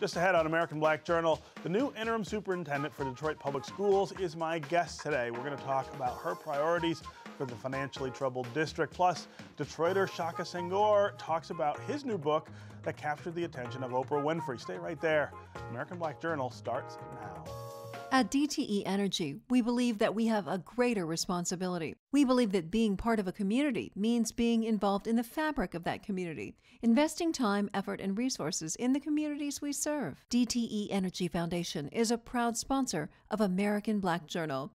Just ahead on American Black Journal, the new interim superintendent for Detroit Public Schools is my guest today. We're going to talk about her priorities for the financially troubled district. Plus, Detroiter Shaka Senghor talks about his new book that captured the attention of Oprah Winfrey. Stay right there. American Black Journal starts now. At DTE Energy, we believe that we have a greater responsibility. We believe that being part of a community means being involved in the fabric of that community, investing time, effort, and resources in the communities we serve. DTE Energy Foundation is a proud sponsor of American Black Journal.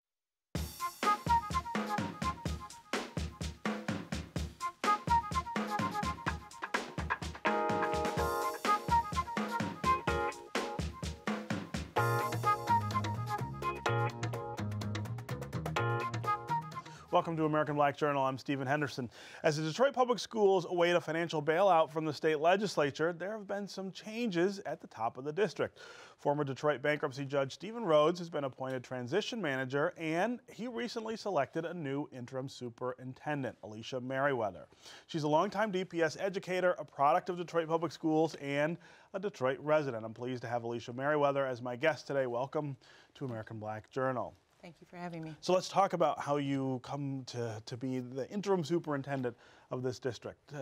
Welcome to American Black Journal. I'm Stephen Henderson. As the Detroit Public Schools await a financial bailout from the state legislature, there have been some changes at the top of the district. Former Detroit bankruptcy judge Stephen Rhodes has been appointed transition manager, and he recently selected a new interim superintendent, Alycia Meriweather. She's a longtime DPS educator, a product of Detroit Public Schools, and a Detroit resident. I'm pleased to have Alycia Meriweather as my guest today. Welcome to American Black Journal. Thank you for having me. So let's talk about how you come to be the interim superintendent of this district.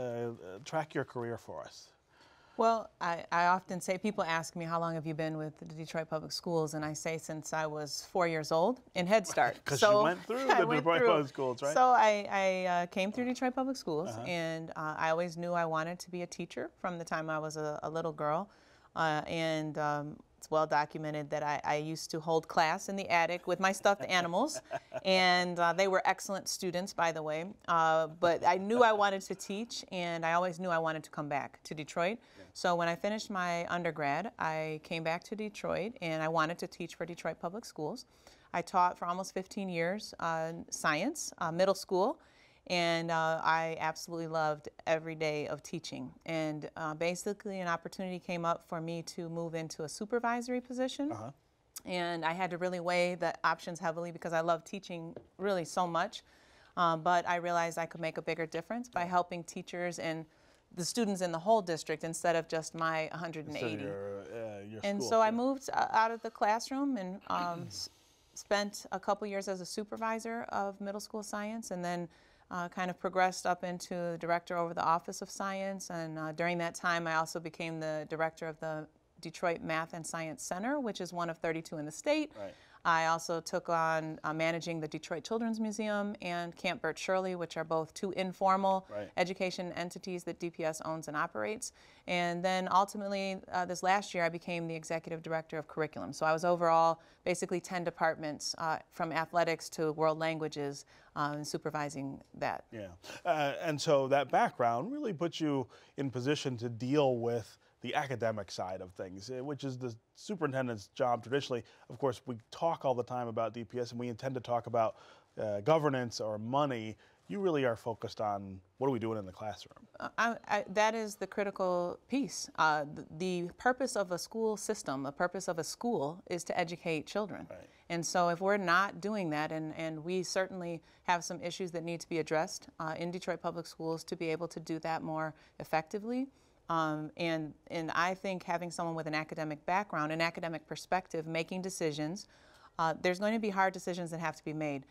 Track your career for us. Well, I often say, people ask me, how long have you been with the Detroit Public Schools? And I say since I was 4 years old in Head Start. Because you went through the Detroit Public Schools, right? So I came through Detroit Public Schools, and I always knew I wanted to be a teacher from the time I was a little girl. It's well documented that I used to hold class in the attic with my stuffed animals, and they were excellent students, by the way. But I knew I wanted to teach, and I always knew I wanted to come back to Detroit. Yeah. So when I finished my undergrad, I came back to Detroit, and I wanted to teach for Detroit Public Schools. I taught for almost 15 years science, middle school. And I absolutely loved every day of teaching. And basically an opportunity came up for me to move into a supervisory position. And I had to really weigh the options heavily because I love teaching really so much. But I realized I could make a bigger difference by helping teachers and the students in the whole district instead of just my 180. And so I moved out of the classroom and spent a couple years as a supervisor of middle school science, and then kind of progressed up into director over the Office of Science, and during that time I also became the director of the Detroit Math and Science Center, which is one of 32 in the state. Right. I also took on managing the Detroit Children's Museum and Camp Burt Shirley, which are both two informal education entities that DPS owns and operates. And then ultimately, this last year, I became the executive director of curriculum. So I was overall basically 10 departments, from athletics to world languages, supervising that. Yeah, and so that background really puts you in position to deal with the academic side of things, which is the superintendent's job traditionally. Of course, we talk all the time about DPS, and we intend to talk about governance or money. You really are focused on what are we doing in the classroom. That is the critical piece. The purpose of a school system, the purpose of a school is to educate children. Right. And so if we're not doing that, and we certainly have some issues that need to be addressed in Detroit Public Schools to be able to do that more effectively. And I think having someone with an academic background, an academic perspective, making decisions, there's going to be hard decisions that have to be made.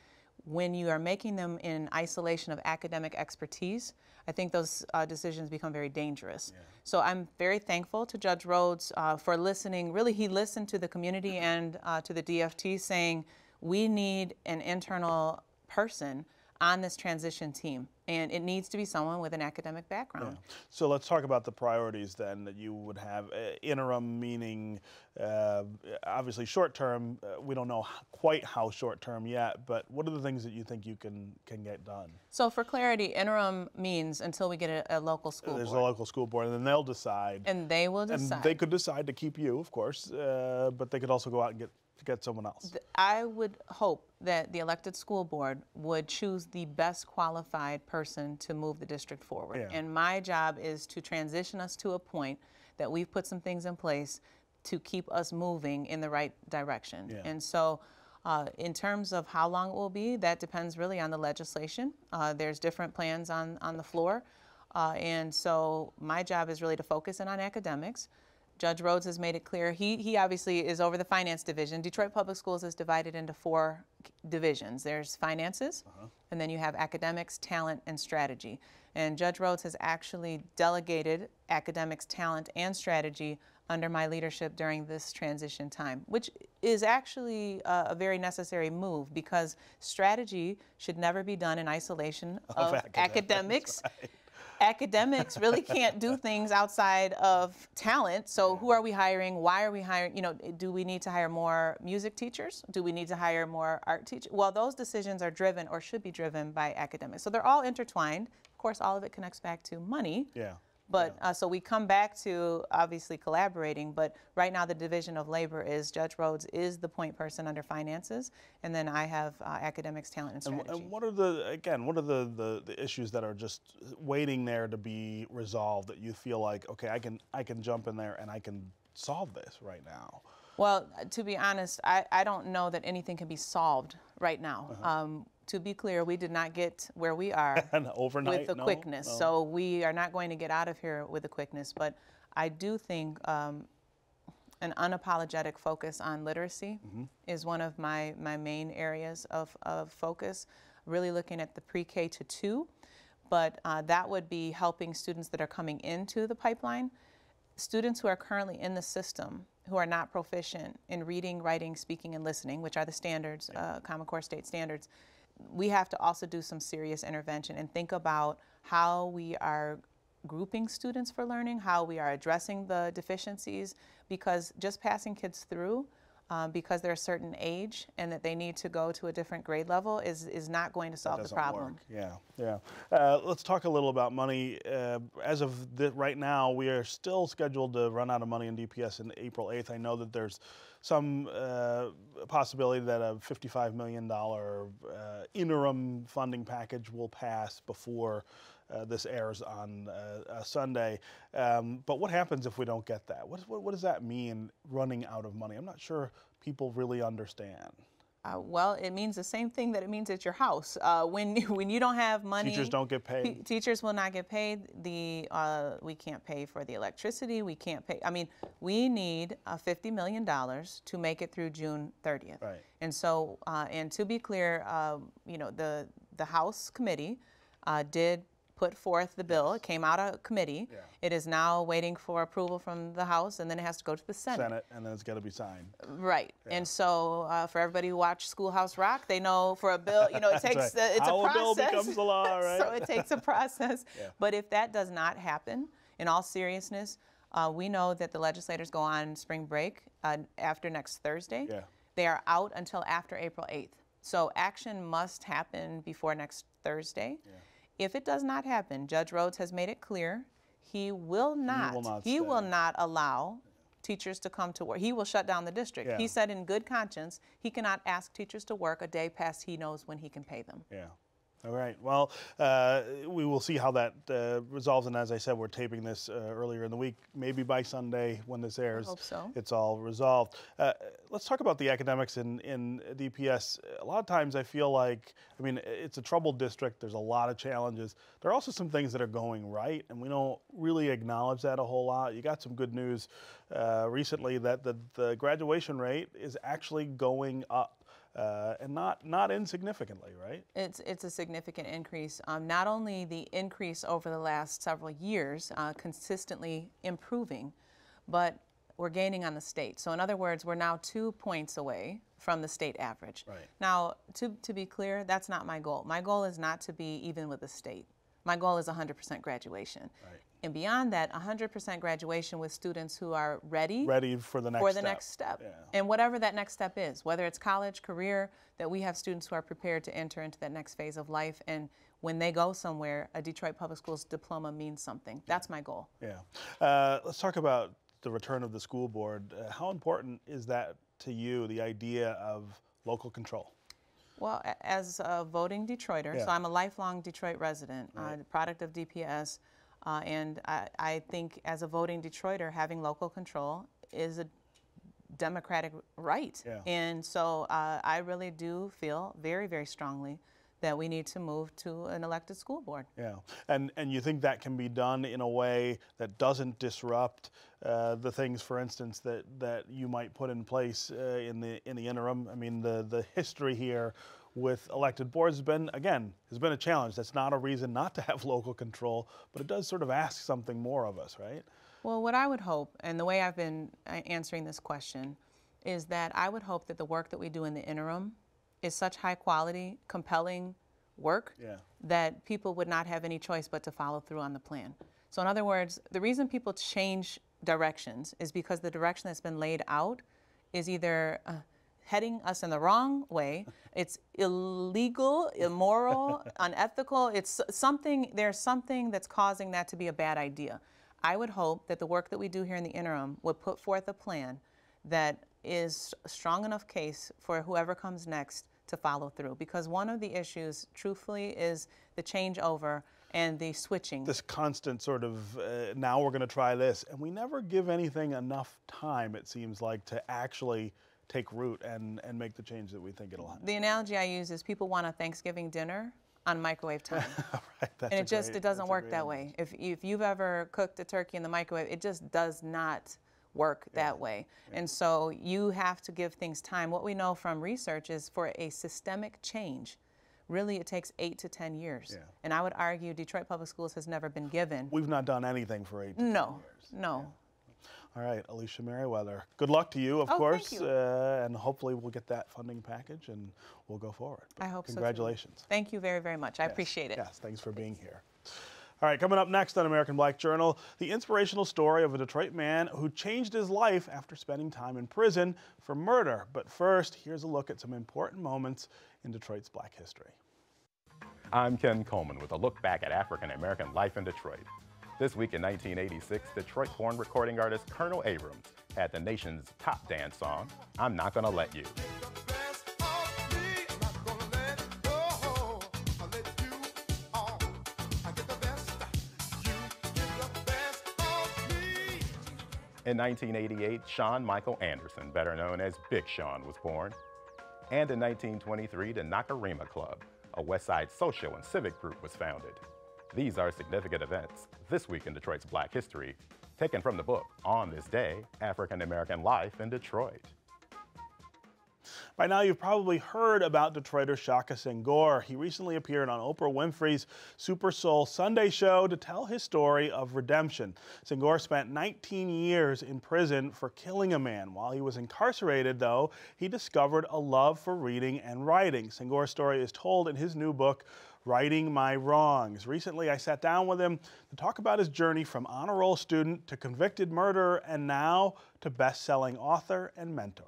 When you are making them in isolation of academic expertise, I think those decisions become very dangerous. Yeah. So I'm very thankful to Judge Rhodes for listening. Really, he listened to the community and to the DFT saying, we need an internal person on this transition team, and it needs to be someone with an academic background. Yeah. So let's talk about the priorities then that you would have. Interim meaning obviously short term. We don't know quite how short term yet, but what are the things that you think you can get done? So for clarity, interim means until we get a local school There's board. a local school board, and then they'll decide. And they will decide. And they could decide to keep you, of course, but they could also go out and get someone else. I would hope that the elected school board would choose the best qualified person to move the district forward. Yeah. And my job is to transition us to a point that we've put some things in place to keep us moving in the right direction. Yeah. And so in terms of how long it will be, that depends really on the legislation. There's different plans on the floor. And so my job is really to focus in on academics, Judge Rhodes has made it clear. He obviously is over the finance division. Detroit Public Schools is divided into 4 divisions. There's finances, and then you have academics, talent, and strategy. And Judge Rhodes has actually delegated academics, talent, and strategy under my leadership during this transition time, which is actually a very necessary move, because strategy should never be done in isolation of academics. Right. Academics really can't do things outside of talent. So who are we hiring? Why are we hiring? You know, do we need to hire more music teachers? Do we need to hire more art teachers? Well, those decisions are driven, or should be driven, by academics. So they're all intertwined. Of course, all of it connects back to money. Yeah. But so we come back to obviously collaborating, but right now the division of labor is Judge Rhodes is the point person under finances, and then I have academics, talent, and strategy. And what are the issues that are just waiting there to be resolved that you feel like, okay, I can jump in there and I can solve this right now? Well, to be honest, I don't know that anything can be solved right now. To be clear, we did not get where we are overnight, with the quickness. No. So we are not going to get out of here with the quickness. But I do think an unapologetic focus on literacy is one of my main areas of focus, really looking at the pre-K to 2. But that would be helping students that are coming into the pipeline, students who are currently in the system, who are not proficient in reading, writing, speaking, and listening, which are the standards, Common Core state standards. We have to also do some serious intervention and think about how we are grouping students for learning, how we are addressing the deficiencies, because just passing kids through because they're a certain age and that they need to go to a different grade level is not going to solve the problem. Work. Yeah. Let's talk a little about money. As of right now, we are still scheduled to run out of money in DPS in April 8th. I know that there's some possibility that a $55 million interim funding package will pass before this airs on Sunday. But what happens if we don't get that? What does that mean, running out of money? I'm not sure people really understand. Well, it means the same thing that it means at your house. When you don't have money, teachers don't get paid. Teachers will not get paid. We can't pay for the electricity. We can't pay. I mean, we need $50 million to make it through June 30th. Right. And so, and to be clear, you know, the House committee did put forth the bill. It came out of committee. Yeah. It is now waiting for approval from the House, and then it has to go to the Senate. And then it's got to be signed. Right. Yeah. And so for everybody who watched Schoolhouse Rock, they know for a bill, you know, it takes right. it's How a process. A bill becomes a law, right? So it takes a process. Yeah. But if that does not happen, in all seriousness, we know that the legislators go on spring break after next Thursday. Yeah. They are out until after April 8th. So action must happen before next Thursday. Yeah. If it does not happen, Judge Rhodes has made it clear he will not allow teachers to come to work. He will shut down the district. Yeah. He said in good conscience he cannot ask teachers to work a day past he knows when he can pay them. Yeah. All right. Well, we will see how that resolves. And as I said, we're taping this earlier in the week. Maybe by Sunday when this airs, I hope so. It's all resolved. Let's talk about the academics in DPS. A lot of times I feel like, I mean, it's a troubled district. There's a lot of challenges. There are also some things that are going right, and we don't really acknowledge that a whole lot. You got some good news recently that the graduation rate is actually going up. And not insignificantly, right? It's a significant increase. Not only the increase over the last several years, consistently improving, but we're gaining on the state. So in other words, we're now 2 points away from the state average. Right. Now, to be clear, that's not my goal. My goal is not to be even with the state. My goal is 100% graduation. Right. And beyond that, 100% graduation with students who are ready for the next step. Yeah. And whatever that next step is, whether it's college, career, that we have students who are prepared to enter into that next phase of life. And when they go somewhere, a Detroit Public Schools diploma means something. That's my goal. Yeah. Let's talk about the return of the school board. How important is that to you, the idea of local control? Well, as a voting Detroiter, so I'm a lifelong Detroit resident, product of DPS, and I think as a voting Detroiter, having local control is a democratic right. Yeah. And so I really do feel very, very strongly that we need to move to an elected school board. Yeah, and you think that can be done in a way that doesn't disrupt the things, for instance, that you might put in place in the interim? I mean, the history here with elected boards has been a challenge. That's not a reason not to have local control, but it does sort of ask something more of us, right? Well, what I would hope, and the way I've been answering this question, is that I would hope that the work that we do in the interim is such high quality, compelling work that people would not have any choice but to follow through on the plan. So in other words, the reason people change directions is because the direction that's been laid out is either heading us in the wrong way, it's illegal, immoral, unethical, it's something, there's something that's causing that to be a bad idea. I would hope that the work that we do here in the interim would put forth a plan that is a strong enough case for whoever comes next to follow through. Because one of the issues, truthfully, is the changeover and the switching. This constant sort of, now we're going to try this, and we never give anything enough time, it seems like, to actually take root and make the change that we think it'll have. The analogy I use is people want a Thanksgiving dinner on microwave time. Right, and it doesn't work that way. If you've ever cooked a turkey in the microwave, it just does not work that way. And so you have to give things time. What we know from research is for a systemic change, really it takes 8 to 10 years. And I would argue Detroit Public Schools has never been given. We've not done anything for 8 to 10 years. No. All right, Alycia Meriweather, good luck to you, of course, thank you. And hopefully we'll get that funding package and we'll go forward. I hope so. Congratulations. Thank you very, very much. I appreciate it. Yes, thanks for being here. All right, coming up next on American Black Journal, the inspirational story of a Detroit man who changed his life after spending time in prison for murder. But first, here's a look at some important moments in Detroit's Black history. I'm Ken Coleman with a look back at African American life in Detroit. This week in 1986, Detroit-born recording artist Colonel Abrams had the nation's top dance song, I'm Not Gonna Let You. In 1988, Sean Michael Anderson, better known as Big Sean, was born. And in 1923, the Nakarima Club, a West Side social and civic group, was founded. These are significant events this week in Detroit's Black history, taken from the book, On This Day, African American Life in Detroit. By now, you've probably heard about Detroiter Shaka Senghor. He recently appeared on Oprah Winfrey's Super Soul Sunday show to tell his story of redemption. Senghor spent 19 years in prison for killing a man. While he was incarcerated, though, he discovered a love for reading and writing. Senghor's story is told in his new book, Righting My Wrongs. Recently, I sat down with him to talk about his journey from honor roll student to convicted murderer and now to best-selling author and mentor.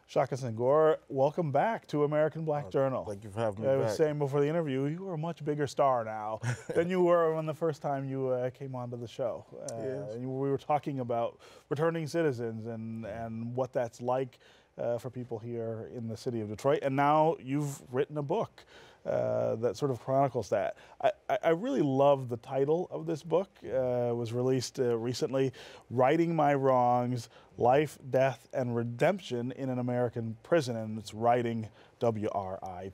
Shaka Senghor, welcome back to American Black Journal. Thank you for having me back. I was saying before the interview, you are a much bigger star now than you were when the first time you came onto the show. Yes. And we were talking about returning citizens and what that's like for people here in the city of Detroit. And now you've written a book that sort of chronicles that. I really love the title of this book. It was released recently, Righting My Wrongs, Life, Death, and Redemption in an American Prison, and it's writing, W-R-I-T-I-N-G.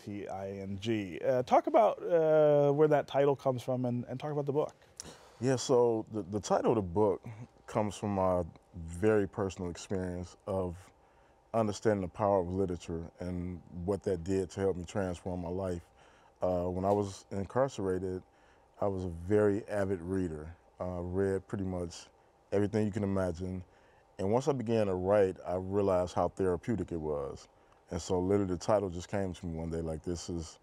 Talk about where that title comes from and talk about the book. Yeah, so the title of the book comes from my very personal experience of understanding the power of literature and what that did to help me transform my life. When I was incarcerated, I was a very avid reader. Read pretty much everything you can imagine. And once I began to write, I realized how therapeutic it was. And so literally the title just came to me one day, like, this is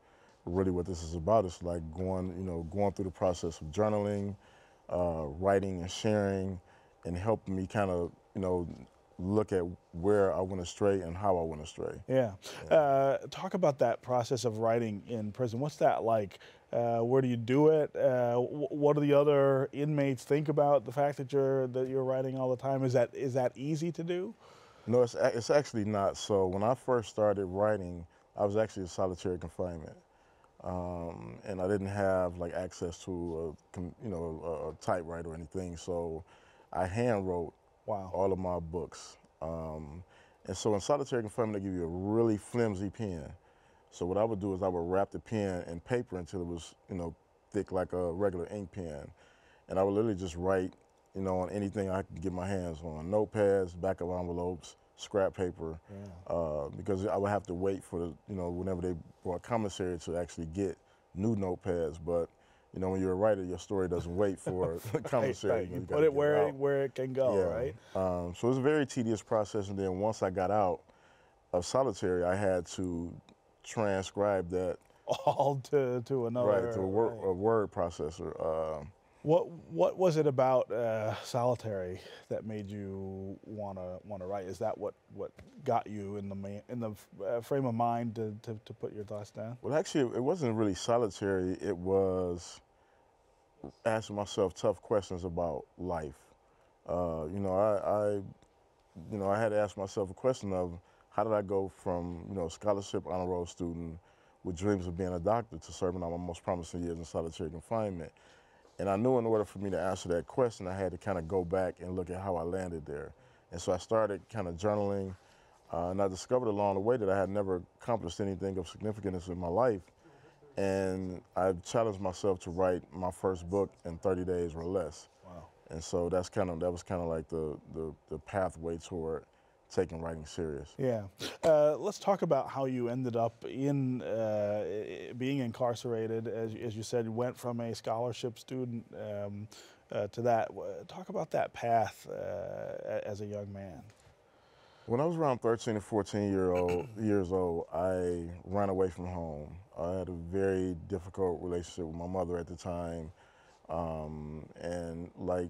really what this is about. It's like going through the process of journaling, writing and sharing, and helping me kind of, look at where I went astray and how I went astray. Yeah. Talk about that process of writing in prison. What's that like? Where do you do it? What do the other inmates think about the fact that you're writing all the time? Is that easy to do? No, it's actually not. So when I first started writing, I was actually in solitary confinement, and I didn't have like access to a typewriter or anything. So I hand wrote all of my books. And so in solitary confinement, they give you a really flimsy pen. So what I would do is I would wrap the pen in paper until it was, thick like a regular ink pen. And I would literally just write, on anything I could get my hands on, notepads, back of envelopes, scrap paper, because I would have to wait for the, whenever they brought commissary to actually get new notepads. But, when you're a writer, your story doesn't wait for commissary. Right. You put it where it can go, right? So it was a very tedious process. And then once I got out of solitary, I had to transcribe that all to another. Right, to a word processor. What was it about solitary that made you wanna write? Is that what got you in the frame of mind to put your thoughts down? Well, actually, it wasn't really solitary. It was asking myself tough questions about life. I had to ask myself a question of how did I go from scholarship honor roll student with dreams of being a doctor to serving out my most promising years in solitary confinement. And I knew in order for me to answer that question, I had to kind of go back and look at how I landed there. And so I started kind of journaling, and I discovered along the way that I had never accomplished anything of significance in my life. And I challenged myself to write my first book in 30 days or less. Wow. And so that was kind of like the pathway toward taking writing serious. Yeah. Let's talk about how you ended up in being incarcerated. As you said, you went from a scholarship student to that. Talk about that path as a young man. When I was around 13 or 14 years old, I ran away from home. I had a very difficult relationship with my mother at the time. And like,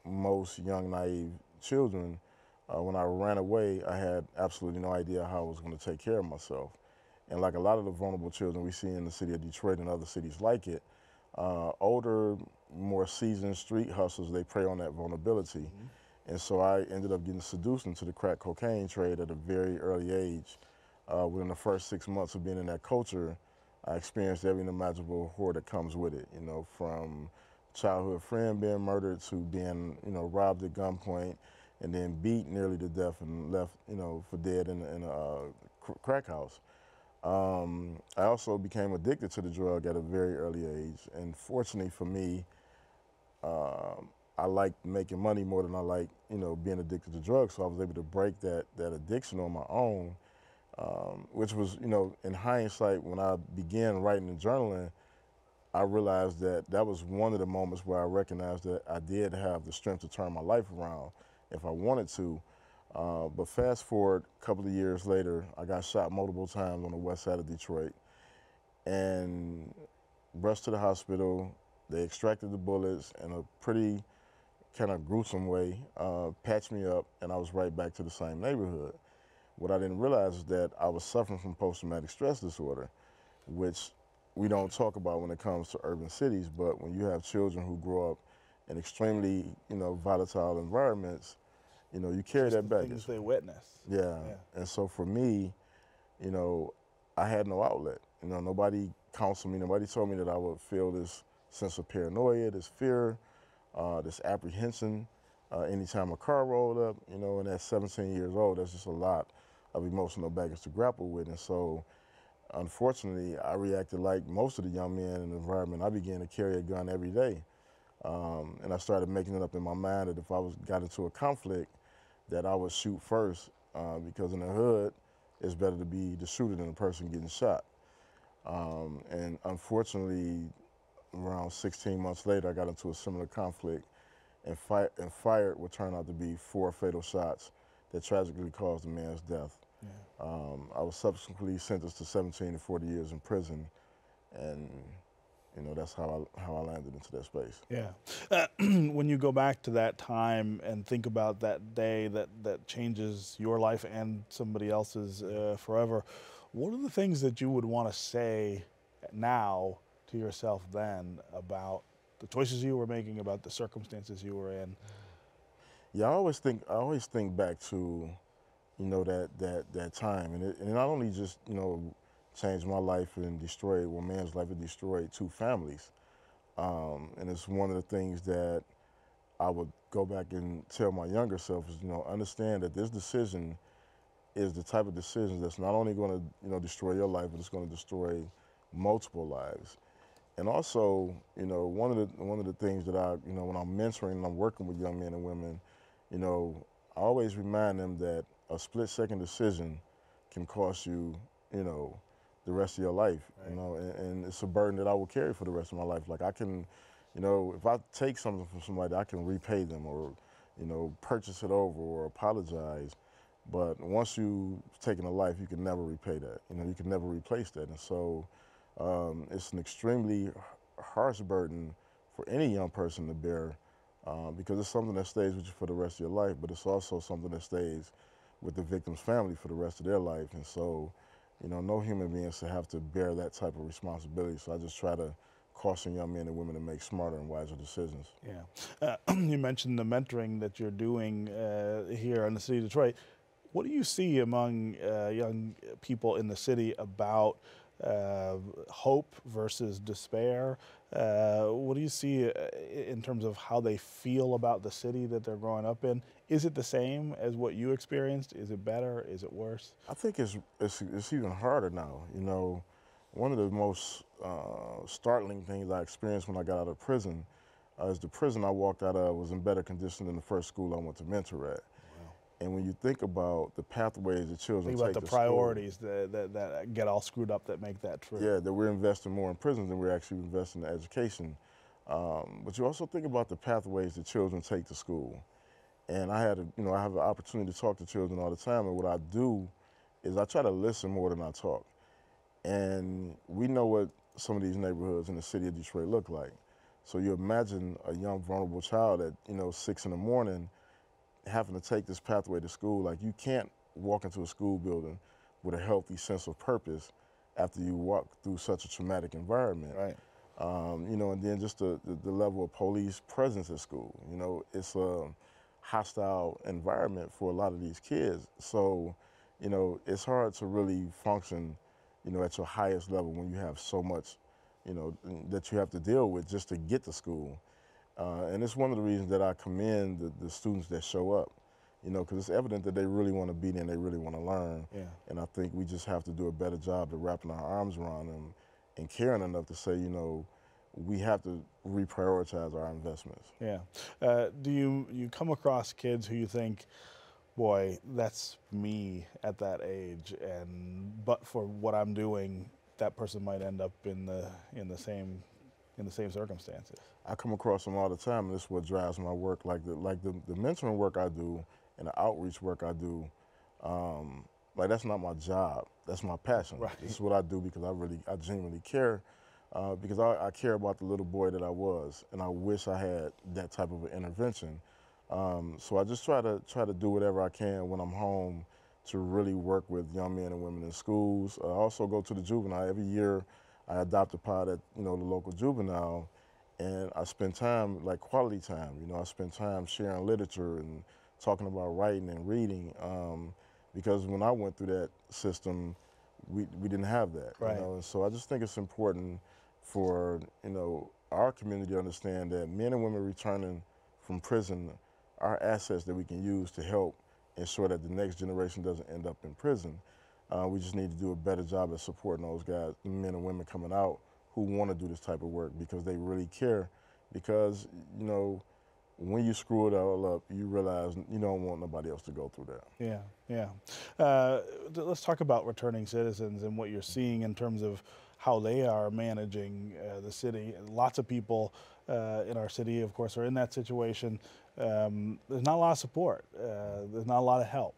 most young, naive children, when I ran away, I had absolutely no idea how I was going to take care of myself. And like a lot of the vulnerable children we see in the city of Detroit and other cities like it, older, more seasoned street hustlers, they prey on that vulnerability. Mm-hmm. And so I ended up getting seduced into the crack cocaine trade at a very early age. Within the first 6 months of being in that culture, I experienced every imaginable horror that comes with it, from childhood friend being murdered to being, robbed at gunpoint and then beat nearly to death and left, for dead in a crack house. I also became addicted to the drug at a very early age. And fortunately for me, I liked making money more than I liked, being addicted to drugs. So I was able to break that addiction on my own, which was, in hindsight, when I began writing and journaling, I realized that was one of the moments where I recognized that I did have the strength to turn my life around if I wanted to. But fast forward a couple of years later, I got shot multiple times on the west side of Detroit and rushed to the hospital. They extracted the bullets in a pretty kind of gruesome way, patched me up, and I was right back to the same neighborhood. What I didn't realize is that I was suffering from post-traumatic stress disorder, which we don't talk about when it comes to urban cities, but when you have children who grow up in extremely, volatile environments, you carry that baggage. Things they witness. Yeah. And so for me, I had no outlet. Nobody counseled me. Nobody told me that I would feel this sense of paranoia, this fear, this apprehension anytime a car rolled up. And at 17 years old, that's just a lot of emotional baggage to grapple with. And so, unfortunately, I reacted like most of the young men in the environment. I began to carry a gun every day. And I started making it up in my mind that if I got into a conflict, that I would shoot first, because in the hood, it's better to be the shooter than the person getting shot. And unfortunately, around 16 months later, I got into a similar conflict and fired what turned out to be 4 fatal shots that tragically caused a man's death. Yeah. I was subsequently sentenced to 17 to 40 years in prison, and that's how I landed into that space. Yeah. When you go back to that time and think about that day that changes your life and somebody else's forever, what are the things that you would want to say now to yourself then about the choices you were making, about the circumstances you were in? Yeah, I always think back to, that time, and it not only just, changed my life and destroyed one man's life, it destroyed 2 families. And it's one of the things that I would go back and tell my younger self is, understand that this decision is the type of decision that's not only going to, destroy your life, but it's going to destroy multiple lives. And also, one of the things that I, when I'm mentoring and I'm working with young men and women, I always remind them that a split-second decision can cost you, the rest of your life, right. And it's a burden that I will carry for the rest of my life. Like I can, if I take something from somebody, I can repay them or, purchase it over or apologize. But once you've taken a life, you can never repay that. You can never replace that. And so it's an extremely harsh burden for any young person to bear because it's something that stays with you for the rest of your life, but it's also something that stays with the victim's family for the rest of their life. And so, no human being should have to bear that type of responsibility. So I just try to caution young men and women to make smarter and wiser decisions. Yeah. You mentioned the mentoring that you're doing here in the city of Detroit. What do you see among young people in the city about hope versus despair? What do you see in terms of how they feel about the city that they're growing up in? Is it the same as what you experienced? Is it better? Is it worse? I think it's even harder now. One of the most startling things I experienced when I got out of prison is the prison I walked out of was in better condition than the first school I went to mentor at. And when you think about the pathways that children take to school. Think about the priorities that get all screwed up that make that true. Yeah, that we're investing more in prisons than we're actually investing in education. But you also think about the pathways that children take to school. And I have an opportunity to talk to children all the time. And what I do is I try to listen more than I talk. And we know what some of these neighborhoods in the city of Detroit look like. So you imagine a young, vulnerable child at, 6 in the morning having to take this pathway to school. Like, you can't walk into a school building with a healthy sense of purpose after you walk through such a traumatic environment. Right. And then just the level of police presence at school. It's a hostile environment for a lot of these kids. So, it's hard to really function, at your highest level when you have so much, that you have to deal with just to get to school. And it's one of the reasons that I commend the students that show up, because it's evident that they really want to be there and they really want to learn. Yeah. And I think we just have to do a better job of wrapping our arms around them and caring enough to say, we have to reprioritize our investments. Yeah. Do you come across kids who you think, boy, that's me at that age, but for what I'm doing, that person might end up in the same circumstances? I come across them all the time, and this is what drives my work. Like the mentoring work I do and the outreach work I do, that's not my job. That's my passion. Right. This is what I do because I genuinely care, because I care about the little boy that I was, and I wish I had that type of an intervention. So I just try to do whatever I can when I'm home to really work with young men and women in schools. I also go to the juvenile. Every year I adopt a pod at the local juvenile, and I spend time, like quality time. I spend time sharing literature and talking about writing and reading, because when I went through that system, we didn't have that. Right. And so I just think it's important for our community to understand that men and women returning from prison are assets that we can use to help ensure that the next generation doesn't end up in prison. We just need to do a better job at supporting those guys, men and women coming out who want to do this type of work because they really care. Because, when you screw it all up, you realize you don't want nobody else to go through that. Yeah. Let's talk about returning citizens and what you're seeing in terms of how they are managing the city. Lots of people in our city, of course, are in that situation. There's not a lot of support. There's not a lot of help.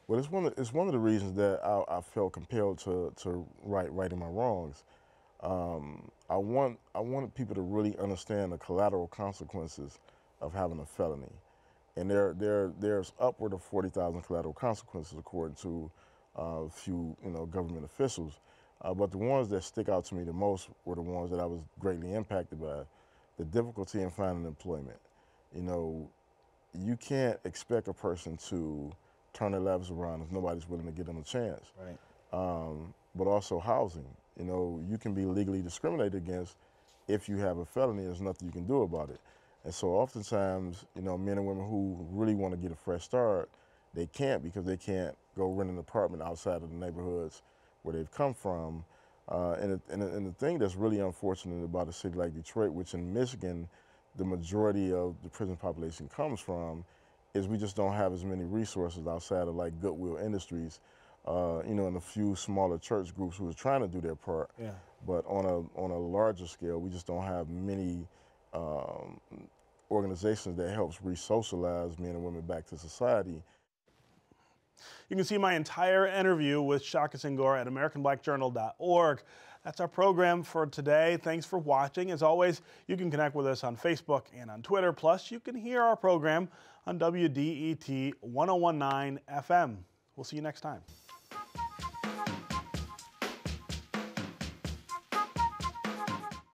Well, it's one of the reasons that I felt compelled to righting my wrongs. I wanted people to really understand the collateral consequences of having a felony, and there's upward of 40,000 collateral consequences according to a few government officials. But the ones that stick out to me the most were the ones that I was greatly impacted by. The difficulty in finding employment. You can't expect a person to turn their lives around if nobody's willing to give them a chance. Right. But also housing. You can be legally discriminated against if you have a felony. There's nothing you can do about it. And so oftentimes, men and women who really want to get a fresh start, they can't because they can't go rent an apartment outside of the neighborhoods where they've come from. And the thing that's really unfortunate about a city like Detroit, which in Michigan, the majority of the prison population comes from, is we just don't have as many resources outside of like Goodwill Industries, you know, and a few smaller church groups who are trying to do their part. Yeah. But on a larger scale, we just don't have many organizations that helps re-socialize men and women back to society. You can see my entire interview with Shaka Senghor at AmericanBlackJournal.org. That's our program for today. Thanks for watching. As always, you can connect with us on Facebook and on Twitter. Plus, you can hear our program on WDET 1019 FM. We'll see you next time.